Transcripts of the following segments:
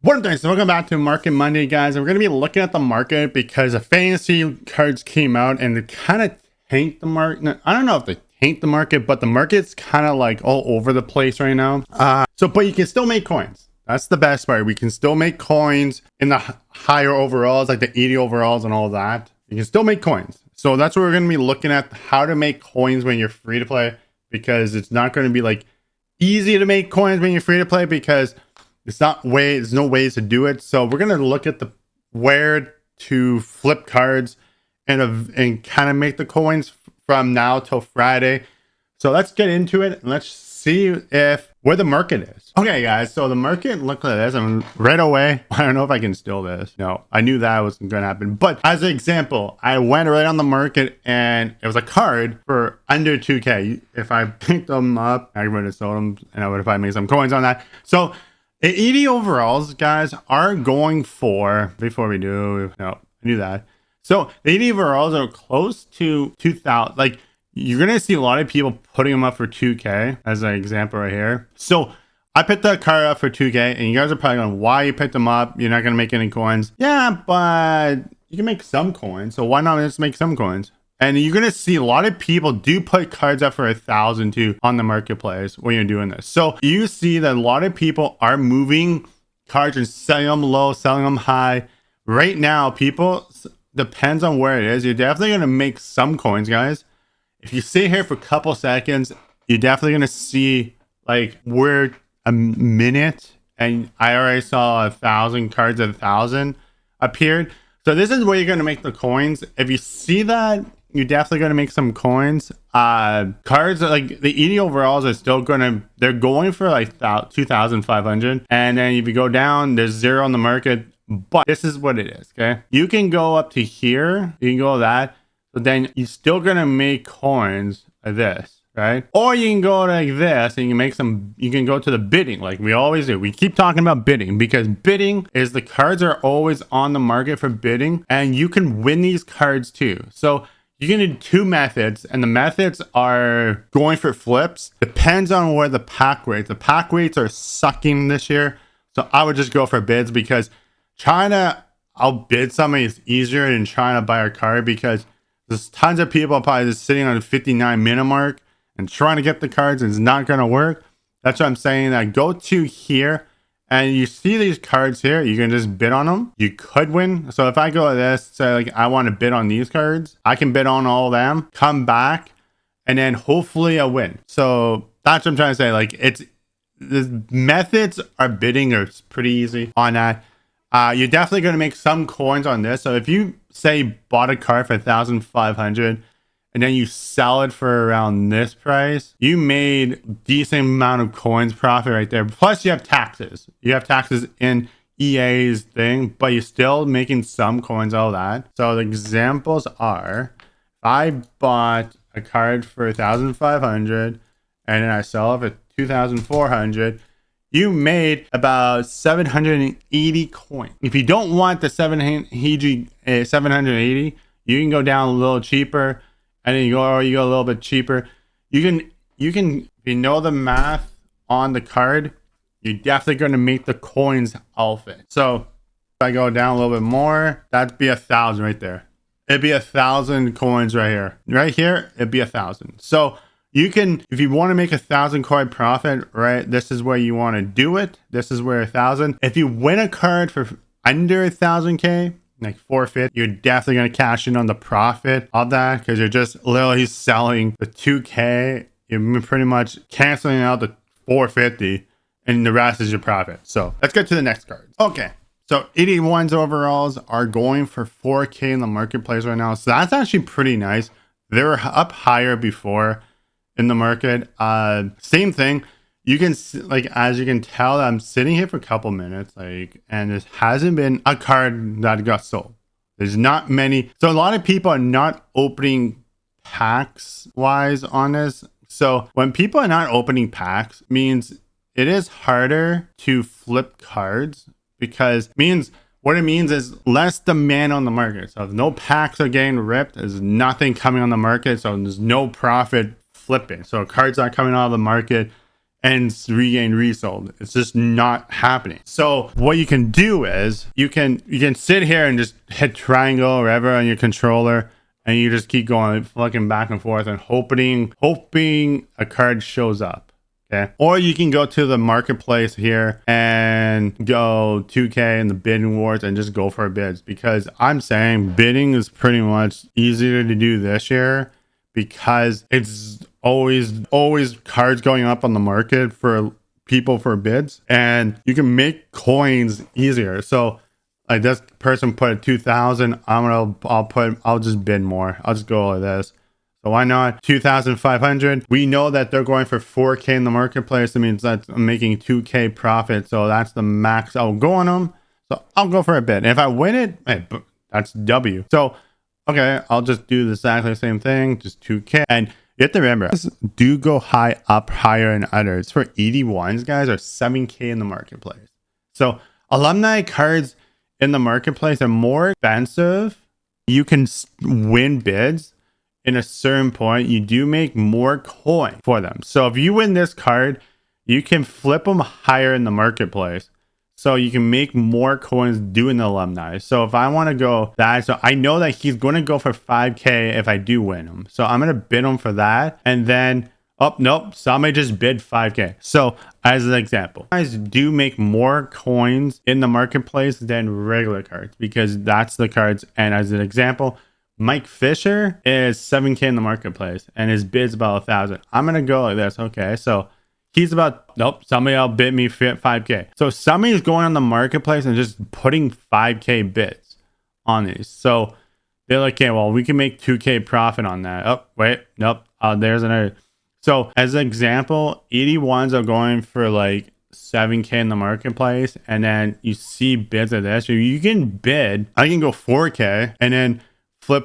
What up, guys? So welcome back to Market Monday, guys. And we're going to be looking at the market because the fantasy cards came out and they kind of tanked the market. I don't know if they tanked the market, but the market's kind of like all over the place right now. But you can still make coins. That's the best part. We can still make coins in the higher overalls, like the 80 overalls and all that. You can still make coins. So that's what we're going to be looking at, how to make coins when you're free to play, because it's not going to be like easy to make coins when you're free to play because there's no ways to do it. So we're gonna look at where to flip cards and kind of make the coins from now till Friday. So let's get into it and let's see where the market is. Okay, guys. So the market, look at this. I'm right away. I don't know if I can steal this. No, I knew that wasn't gonna happen. But as an example, I went right on the market and it was a card for under 2K. If I picked them up, I would have sold them and I would have probably made some coins on that. So 80 overalls, guys, are going for, before we do, no, I knew that. So the 80 overalls are close to 2,000. Like, you're going to see a lot of people putting them up for 2K as an example right here. So I picked that card up for 2K and you guys are probably going, why you picked them up? You're not going to make any coins. Yeah, but you can make some coins. So why not just make some coins? And you're going to see a lot of people do put cards up for 1,000 too on the marketplace when you're doing this. So you see that a lot of people are moving cards and selling them low, selling them high. Right now, people, depends on where it is. You're definitely going to make some coins, guys. If you sit here for a couple seconds, you're definitely going to see like we're a minute and I already saw 1,000 cards at 1,000 appeared. So this is where you're going to make the coins. If you see that, you're definitely going to make some coins. Cards like the 80 overalls are still they're going for like 2,500. And then if you go down, there's zero on the market. But this is what it is, okay? You can go up to here. You can go that. But then you're still going to make coins like this, right? Or you can go like this and you can make some, you can go to the bidding like we always do. We keep talking about bidding because bidding is the cards are always on the market for bidding and you can win these cards too. So you can do two methods, and the methods are going for flips. Depends on where the pack rates. The pack rates are sucking this year, so I would just go for bids because trying to outbid somebody is easier than trying to buy a card because there's tons of people probably just sitting on the 59 minute mark and trying to get the cards and it's not going to work. That's what I'm saying. That go to here. And you see these cards here, you can just bid on them. You could win. So if I go like this, say like I want to bid on these cards, I can bid on all of them, come back, and then hopefully I win. So that's what I'm trying to say. Like the methods are bidding are pretty easy on that. You're definitely going to make some coins on this. So if you say bought a card for 1,500 and then you sell it for around this price, you made a decent amount of coins profit right there. Plus you have taxes. You have taxes in EA's thing, but you're still making some coins out of that. So the examples are, if I bought a card for 1,500 and then I sell it for 2,400, you made about 780 coins. If you don't want the 780, you can go down a little cheaper. And then you go a little bit cheaper. You can, if you know the math on the card, you're definitely going to make the coins off it. So if I go down a little bit more, that'd be 1,000 right there. It'd be 1,000 coins right here. Right here, it'd be 1,000. So you can, if you want to make 1,000 coin profit, right, this is where you want to do it. This is where 1,000. If you win a card for under 1,000K, like 450, you're definitely going to cash in on the profit of that because you're just literally selling the 2K. You're pretty much canceling out the 450 and the rest is your profit. So let's get to the next card. Okay. So 81s overalls are going for 4K in the marketplace right now. So that's actually pretty nice. They were up higher before in the market. Same thing. You can, like, as you can tell, I'm sitting here for a couple minutes, like, and there hasn't been a card that got sold. There's not many. So a lot of people are not opening packs wise on this. So when people are not opening packs, means it is harder to flip cards because what it means is less demand on the market. So if no packs are getting ripped, there's nothing coming on the market. So there's no profit flipping. So cards aren't coming out of the market. and regain resold. It's just not happening. So what you can do is you can sit here and just hit triangle or whatever on your controller, and you just keep going fucking back and forth and hoping a card shows up. Okay. Or you can go to the marketplace here and go 2K in the bidding wars and just go for bids, because I'm saying bidding is pretty much easier to do this year because it's always cards going up on the market for people for bids, and you can make coins easier. So like this person put a 2,000, I'll just bid more. I'll just go like this. So why not 2,500? We know that they're going for 4K in the marketplace. That means that's making 2K profit. So that's the max I'll go on them. So I'll go for a bid. And if I win it, hey, that's W. So, okay, I'll just do exactly the same thing, just 2K. And you have to remember, do go higher in others. For 81s, guys, are 7K in the marketplace. So alumni cards in the marketplace are more expensive. You can win bids. In a certain point, you do make more coin for them. So if you win this card, you can flip them higher in the marketplace. So you can make more coins doing the alumni. So if I want to go that, so I know that he's going to go for 5K if I do win him. So I'm going to bid him for that. And then, oh, nope, somebody just bid 5K. So as an example, guys do make more coins in the marketplace than regular cards, because that's the cards. And as an example, Mike Fisher is 7K in the marketplace and his bid's about 1,000. I'm going to go like this. Okay. So he's about, nope, somebody else bid me 5K. So somebody's going on the marketplace and just putting 5K bids on these. So they're like, okay, well, we can make 2K profit on that. Oh, wait, nope. There's another. So as an example, 81s are going for like 7K in the marketplace. And then you see bids of this. So you can bid, I can go 4K and then I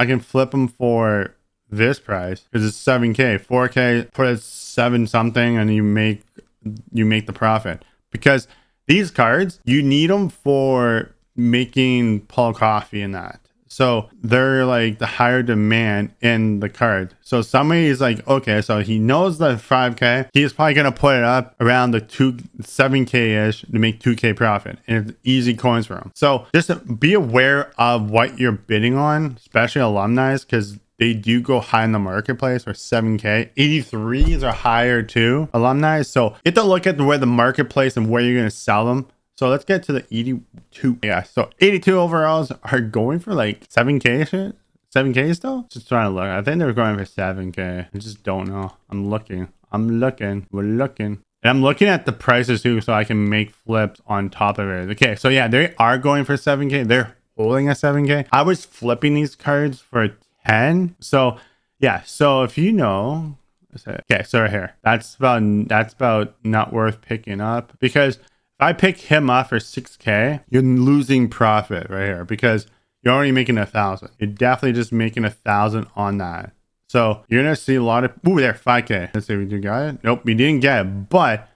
can flip them for this price because it's 7K. 4K, put it 7 something, and you make the profit, because these cards you need them for making Paul coffee and that. So they're like the higher demand in the card. So somebody is like, okay, so he knows the 5K. He's probably going to put it up around the 7K-ish to make 2K profit. And it's easy coins for him. So just be aware of what you're bidding on, especially alumni, because they do go high in the marketplace for 7K. 83s are higher too, alumni. So you have to look at where the marketplace and where you're going to sell them. So let's get to the 82. Yeah, so 82 overalls are going for like 7K shit. 7K still? Just trying to look. I think they're going for 7K. I just don't know. I'm looking. We're looking. And I'm looking at the prices too, so I can make flips on top of it. Okay, so yeah, they are going for 7K. They're holding a 7K. I was flipping these cards for 10. So yeah, so if you know, okay, so right here, that's about not worth picking up, because if I pick him up for 6K, you're losing profit right here because you're already making 1,000. You're definitely just making 1,000 on that. So you're gonna see a lot of, ooh, there, 5K. Let's see if we got it. Nope, we didn't get it, but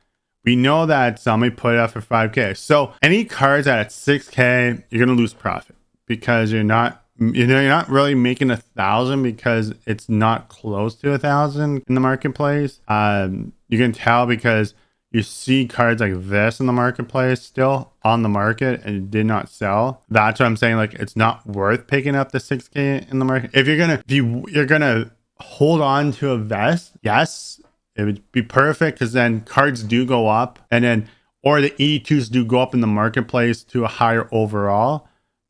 we know that somebody put it up for 5K. So any cards at 6K, you're gonna lose profit because you're not really making 1,000 because it's not close to 1,000 in the marketplace. You can tell because you see cards like this in the marketplace still on the market and it did not sell. That's what I'm saying. Like, it's not worth picking up the 6K in the market. If you're gonna hold on to a vest, yes, it would be perfect, because then cards do go up, and then or the 82s do go up in the marketplace to a higher overall.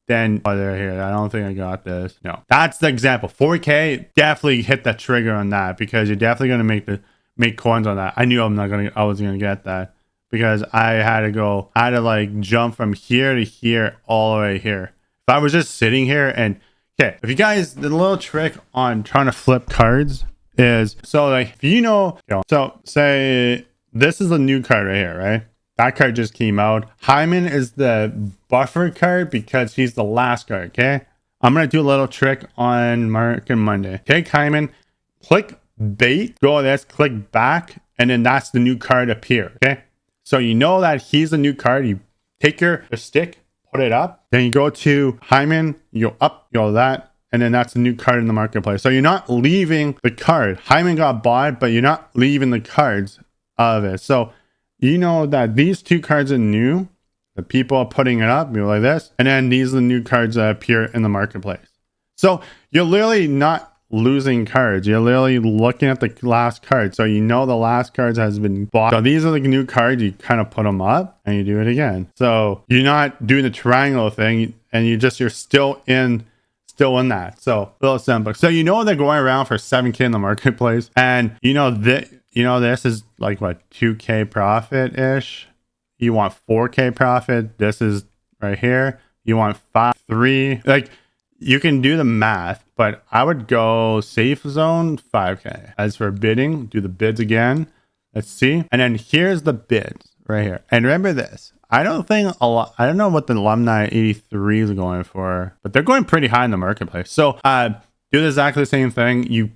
Then they're here. I don't think I got this. No, that's the example. 4K, definitely hit the trigger on that, because you're definitely gonna make coins on that. I knew I was gonna get that, because I had to like jump from here to here all the way here. If I was just sitting here and okay, if you guys, the little trick on trying to flip cards is, so like if so say this is a new card right here, right? That card just came out. Hyman is the buffer card because he's the last card. Okay, I'm gonna do a little trick on Market Monday. Take Hyman, click bait, go to this, click back, and then that's the new card appear. Okay, so you know that he's the new card. You take your stick, put it up, then you go to Hyman, you go up, you go that, and then that's the new card in the marketplace. So you're not leaving the card. Hyman got bought, but you're not leaving the cards of it. So you know that these two cards are new. The people are putting it up, like this. And then these are the new cards that appear in the marketplace. So you're literally not losing cards. You're literally looking at the last card. So you know the last cards has been bought. So these are the new cards. You kind of put them up and you do it again. So you're not doing the triangle thing, and you're still in that. So a little simple. So you know they're going around for 7K in the marketplace, and you know that this is like what, 2K profit ish. You want 4K profit. This is right here. You want 3. Like, you can do the math, but I would go safe zone 5K. As for bidding, do the bids again. Let's see. And then here's the bids right here. And remember this. I don't know what the Alumni 83 is going for, but they're going pretty high in the marketplace. So do exactly the same thing. You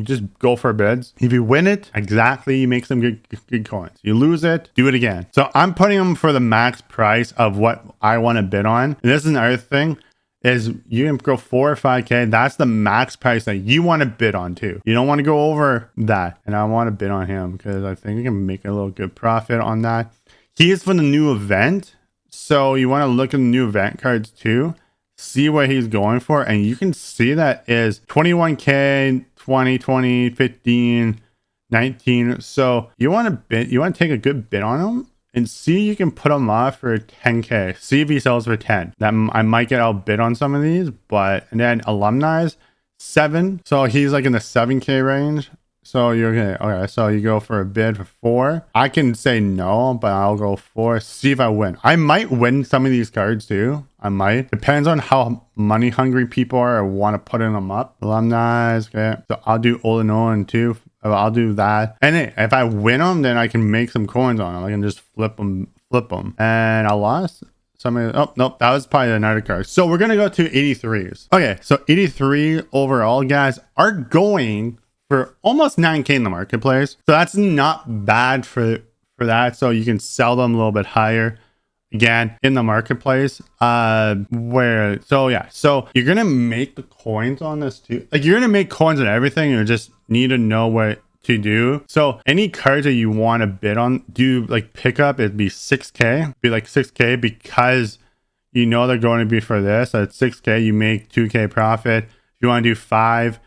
just go for bids. If you win it, exactly, you make some good coins. You lose it, do it again. So I'm putting them for the max price of what I want to bid on. And this is another thing. Is you can go 4 or 5K. That's the max price that you want to bid on too. You don't want to go over that. And I want to bid on him because I think we can make a little good profit on that. He is for the new event. So you want to look at the new event cards too. See what he's going for. And you can see that is 21K, 20, 20, 15, 19. So you want to bid, you want to take a good bid on him. And see, you can put him off for 10K. See if he sells for 10. That I might get outbid on some of these, but and then Alumni's 7. So he's like in the 7K range. So you're okay. So you go for a bid for 4. I can say no, but I'll go 4. See if I win. I might win some of these cards too. I might. Depends on how money hungry people are or want to put in them up. Alumni, okay. So I'll do Olinoan too. I'll do that. And hey, if I win them, then I can make some coins on them. I can just flip them. And I lost somebody. Oh, nope. That was probably another card. So we're going to go to 83s. Okay. So 83 overall, guys, are going for almost 9K in the marketplace. So that's not bad for that. So you can sell them a little bit higher. Again, in the marketplace, so you're gonna make the coins on this too. Like, you're gonna make coins on everything. You just need to know what to do. So any cards that you want to bid on, do like pick up. It'd be 6K. Be like 6K because you know they're going to be for this. At 6K, you make 2K profit. If you want to do 5,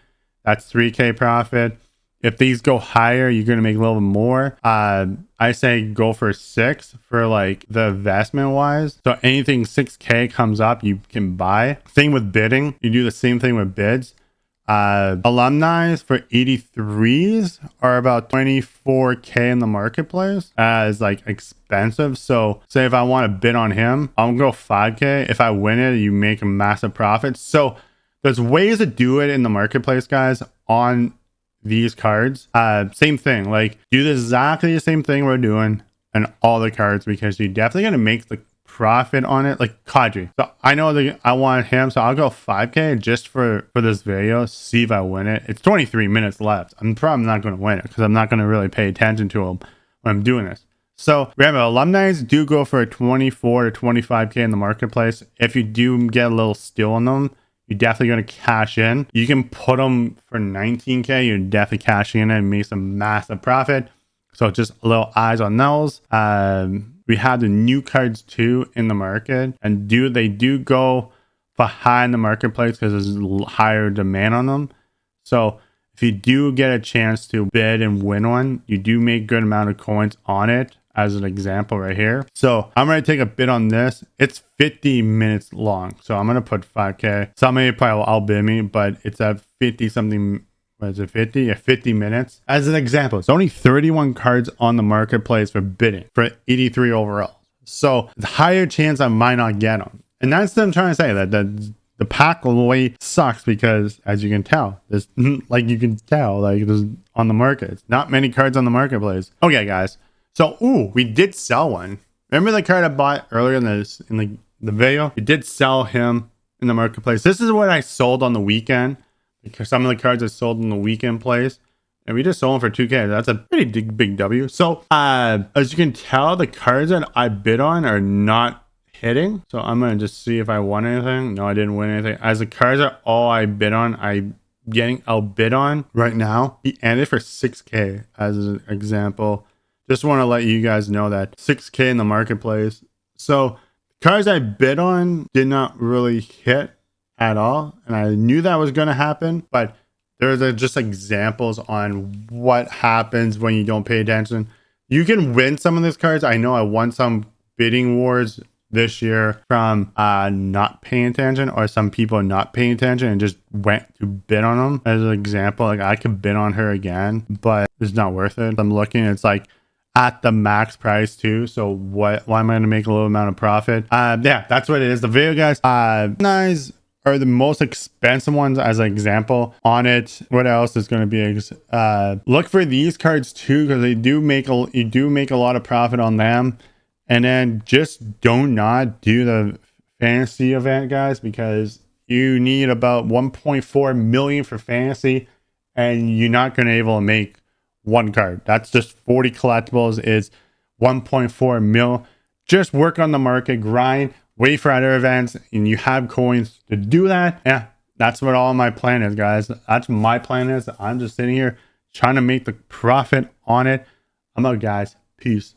that's 3K profit. If these go higher, you're going to make a little bit more. I say go for 6 for like the investment wise. So anything 6K comes up, you can buy. Same with bidding. You do the same thing with bids. Alumni for 83s are about 24K in the marketplace as like expensive. So say if I want to bid on him, I'll go 5K. If I win it, you make a massive profit. So there's ways to do it in the marketplace, guys, on these cards. Same thing, like do exactly the same thing we're doing on all the cards, because you're definitely going to make the profit on it. Like Kadri, so I know that I want him, so I'll go 5K just for this video, see if I win it. It's 23 minutes left. I'm probably not going to win it because I'm not going to really pay attention to him when I'm doing this. So remember, alumni do go for 24 to 25K in the marketplace. If you do get a little steal on them, you're definitely going to cash in. You can put them for 19K. You're definitely cashing in and make some massive profit. So just a little eyes on those. We have the new cards too in the market, and they do go for high in the marketplace because there's higher demand on them. So if you do get a chance to bid and win one, you do make a good amount of coins on it. As an example right here. So I'm going to take a bid on this. It's 50 minutes long. So I'm going to put 5K. Somebody probably will outbid me, but it's at 50 something. What is it, 50? Yeah, 50 minutes. As an example, it's only 31 cards on the marketplace for bidding for 83 overall. So the higher chance I might not get them. And that's what I'm trying to say, that the pack way sucks because, as you can tell, there's there's on the market. It's not many cards on the marketplace. Okay, guys. So, we did sell one. Remember the card I bought earlier in the video? We did sell him in the marketplace. This is what I sold on the weekend. Because some of the cards I sold in the weekend place. And we just sold them for 2K. That's a pretty big W. So, as you can tell, the cards that I bid on are not hitting. So, I'm going to just see if I won anything. No, I didn't win anything. As the cards are all I bid on, I'm getting outbid on right now. He ended for 6K as an example. just want to let you guys know that 6K in the marketplace. So cards I bid on did not really hit at all, and I knew that was going to happen, but there's just examples on what happens when you don't pay attention. You can win some of these cards. I know I won some bidding wars this year from not paying attention, or some people not paying attention and just went to bid on them. As an example, like I could bid on her again, but it's not worth it. I'm looking, it's like at the max price too. So why am I going to make a little amount of profit? Yeah, that's what it is. The video, guys. Nice are the most expensive ones as an example on it. What else is going to be? Look for these cards too, because you do make a lot of profit on them. And then just do not do the fantasy event, guys, because you need about 1.4 million for fantasy, and you're not going to be able to make one card. That's just 40 collectibles is 1.4 mil. Just work on the market, grind, wait for other events, and you have coins to do that. Yeah, that's what all my plan is, guys. That's my plan is. I'm just sitting here trying to make the profit on it. I'm out, guys. Peace.